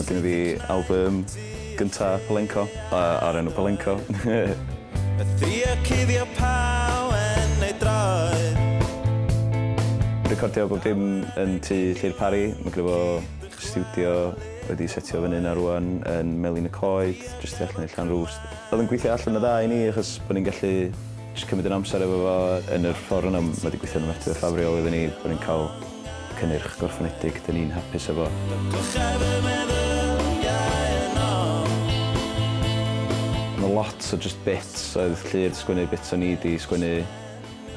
Mae gen i fi album gynta Palenco, ar enw Palenco. Recordio bob dim yn tŷ Lly'r Pari. Mae gyda fo studio wedi setio fan hyn ar rwan yn Melin y Coed, jyst tu allan i'r Llanrwst. Oedd yn gweithio allan o dda i ni achos bod ni'n gallu jyst cymryd yn amser efo fo yn yr ffordd yna. Mae wedi gweithio yn ymwneud â ffafriol iddyn ni, bod ni'n cael cynnyrch gorffenedig, dyn ni'n hapus efo. Mae lot o just bits, oedd Llyr sgwennu bits o ni di sgwennu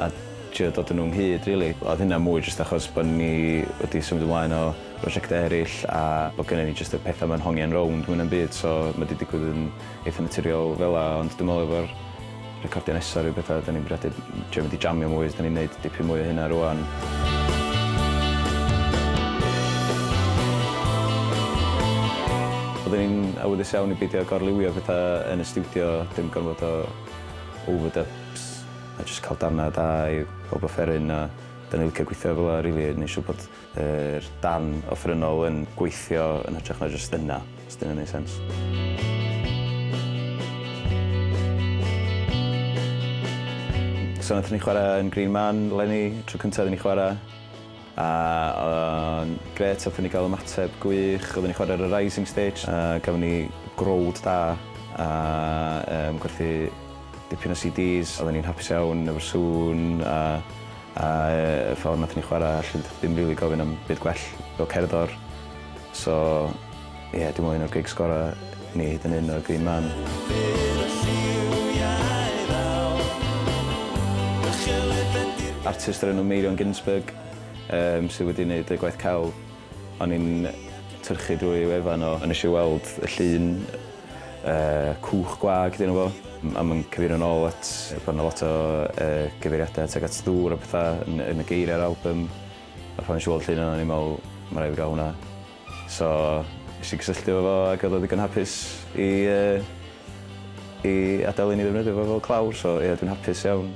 a trio dod yn nhw'n hyd, rili. Oedd hynna mwy jyst achos bod ni wedi symud ymlaen o brosiectau eraill a bod gennym ni jyst y pethau mae'n hongian rownd mwyn am byd, so mae wedi digwydd yn eitha naturiol fel la, ond dwi'n meddwl efo'r recordio nesaf rhyw bethau, da ni'n bwriadu mynd i jamio mwy, da ni'n gwneud dipyn mwy o hynna rwan. Oedden ni'n awyddus iawn i beidio gorliwio pethau yn y studio, dim gorfod o overdubs a jyst cael darna da i pob offeryn a da ni'n licio gweithio fel yna, rili. Ni'n siŵr bod yr dan offernol yn gweithio yn hytrach na jyst yna, os dyna'n gwneud sens. So nath ni chwarae yn Green Man, Lenny, tro cyntaf oedden ni chwarae. A o'n gret, oedden ni gael ymateb gwych, oedden ni chwarae ar y Rising Stage. A gafon ni growd da a gwerthu dipyn o CDs. Oedden ni'n hapus iawn efo'r sŵn a y ffordd nath ni chwarae, allwn ddim rili gofyn am byd gwell fel cerddor. So, ie, dim ond un o'r gigs gorau ni hyd yn un o'r Green Man. Artist o'r enw Meirion Ginsberg, sydd wedi gwneud y gwaith cael. O'n i'n tyrchu drwy wefan o, a nes i weld y llun cwch gwag dyn nhw fo. A mae'n cyfeirio nôl at bod yna lot o gyfeiriadau tuag at ddŵr a pethau yn y geiriau'r album. A pan nes i weld llun yna, o'n i'n meddwl, mae rai fi gael hwnna. So, nes i gysylltu efo fo ac oedd o ddigon hapus i adael i ni ddefnyddio fo fel clawr, so ie, dwi'n hapus iawn.